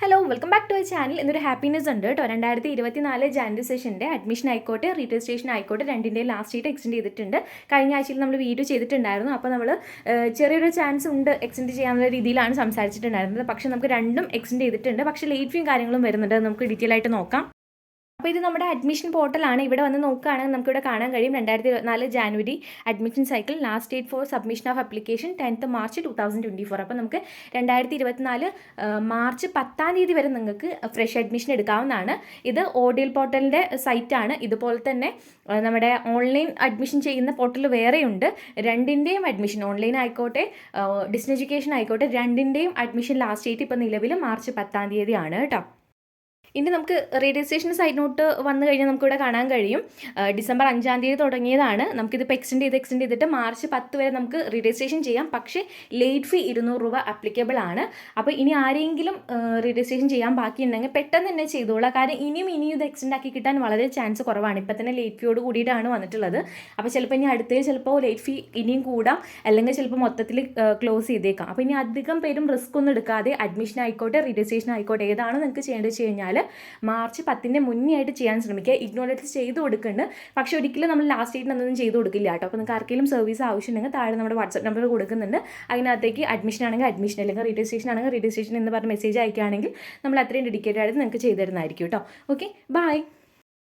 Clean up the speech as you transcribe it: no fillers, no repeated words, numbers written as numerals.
Hello welcome back to my channel. ഇന്നൊരു happiness ഉണ്ട് കേട്ടോ. 2024 ജാനുവരി സെഷൻ്റെ അഡ്മിഷൻ ആയിക്കോട്ടെ റീരജിസ്ട്രേഷൻ ആയിക്കോട്ടെ രണ്ടിൻ്റെയും ലാസ്റ്റ് ഡേറ്റ് എക്സ്റ്റെൻഡ് ചെയ്തിട്ടുണ്ട്. കഴിഞ്ഞ ആഴ്ചയിൽ നമ്മൾ വീഡിയോ ചെയ്തിട്ടുണ്ടായിരുന്നു. അപ്പോൾ നമ്മൾ ചെറിയൊരു ചാൻസ് ഉണ്ട് എക്സ്റ്റെൻഡ് ചെയ്യാനുള്ള രീതിയിലാണ് സംസാരിച്ചിട്ടുണ്ടായിരുന്നത്. പക്ഷേ നമുക്ക് രണ്ടും എക്സ്റ്റെൻഡ് ചെയ്തിട്ടുണ്ട്. പക്ഷേ ലേറ്റ് ഫീയും കാര്യങ്ങളും വരുന്നുണ്ട്. നമുക്ക് ഡീറ്റെയിൽ ആയിട്ട് നോക്കാം. അപ്പോൾ ഇത് നമ്മുടെ അഡ്മിഷൻ പോർട്ടലാണ്. ഇവിടെ വന്ന് നോക്കുകയാണെങ്കിൽ നമുക്കിവിടെ കാണാൻ കഴിയും 2024 January admission cycle last date for submission of application 10th March 2024. അപ്പോൾ നമുക്ക് 2024 മാർച്ച് 10th തീയതി വരെ നിങ്ങൾക്ക് ഫ്രഷ് അഡ്മിഷൻ എടുക്കാവുന്നതാണ്. ഇത് ODL പോർട്ടലിൻ്റെ സൈറ്റാണ്. ഇതുപോലെ തന്നെ നമ്മുടെ ഓൺലൈൻ അഡ്മിഷൻ ചെയ്യുന്ന പോർട്ടൽ വേറെയുണ്ട്. രണ്ടിൻ്റെയും അഡ്മിഷൻ ഓൺലൈൻ ആയിക്കോട്ടെ ഡിസ്റ്റൻസ് എഡ്യൂക്കേഷൻ ആയിക്കോട്ടെ രണ്ടിൻ്റെയും അഡ്മിഷൻ ലാസ്റ്റ് ഡേറ്റ് ഇപ്പോൾ നിലവിൽ മാർച്ച് 10th തീയതിയാണ് കേട്ടോ. ഇനി നമുക്ക് രജിസ്ട്രേഷൻ സൈഡ് നോട്ട് വന്നു കഴിഞ്ഞാൽ നമുക്കിവിടെ കാണാൻ കഴിയും ഡിസംബർ 5th തീയതി തുടങ്ങിയതാണ്. നമുക്കിതിപ്പോൾ എക്സ്റ്റെൻഡ് ചെയ്തിട്ട് മാർച്ച് 10 വരെ നമുക്ക് രജിസ്ട്രേഷൻ ചെയ്യാം. പക്ഷേ ലേറ്റ് ഫീ 200 രൂപ അപ്ലിക്കബിൾ ആണ്. അപ്പോൾ ഇനി ആരെങ്കിലും രജിസ്ട്രേഷൻ ചെയ്യാൻ ബാക്കിയുണ്ടെങ്കിൽ പെട്ടെന്ന് തന്നെ ചെയ്തോളാം. കാരണം ഇനിയും ഇത് എക്സ്റ്റെൻഡ് ആക്കി കിട്ടാൻ വളരെ ചാൻസ് കുറവാണ്. ഇപ്പം തന്നെ ലേറ്റ് ഫീയോട് കൂടിയിട്ടാണ് വന്നിട്ടുള്ളത്. അപ്പോൾ ചിലപ്പോൾ ഇനി അടുത്തതിൽ ചിലപ്പോൾ ലേറ്റ് ഫീ ഇനിയും കൂടാം, അല്ലെങ്കിൽ ചിലപ്പോൾ മൊത്തത്തിൽ ക്ലോസ് ചെയ്തേക്കാം. അപ്പോൾ ഇനി അധികം പേരും റിസ്ക് ഒന്നും എടുക്കാതെ അഡ്മിഷൻ ആയിക്കോട്ടെ രജിസ്ട്രേഷൻ ആയിക്കോട്ടെ ഏതാണ് നിങ്ങൾക്ക് ചെയ്യേണ്ടത് വെച്ച് കഴിഞ്ഞാൽ മാർച്ച് 10th മുന്നേ ആയിട്ട് ചെയ്യാൻ ശ്രമിക്കുക. ഇഗ്നോറൻസ് ചെയ്ത് കൊടുക്കുന്നുണ്ട്, പക്ഷേ ഒരിക്കലും നമ്മൾ ലാസ്റ്റ് ഡേറ്റിനൊന്നും ചെയ്ത് കൊടുക്കില്ല കേട്ടോ. അപ്പോൾ നിങ്ങൾക്ക് ആർക്കെങ്കിലും സർവീസ് ആവശ്യമുണ്ടെങ്കിൽ താഴെ നമ്മുടെ വാട്സ്ആപ്പ് നമ്പർ കൊടുക്കുന്നുണ്ട്. അതിനകത്തേക്ക് അഡ്മിഷൻ ആണെങ്കിൽ അഡ്മിഷൻ, അല്ലെങ്കിൽ രജിസ്ട്രേഷൻ ആണെങ്കിൽ രജിസ്ട്രേഷൻ എന്ന് പറഞ്ഞ് മെസ്സേജ് അയക്കുകയാണെങ്കിൽ നമ്മൾ അത്രയും ഡെഡിക്കേറ്റഡ് ആയിട്ട് നിങ്ങൾക്ക് ചെയ്തു തരുന്നതായിരിക്കും കേട്ടോ. Okay, by.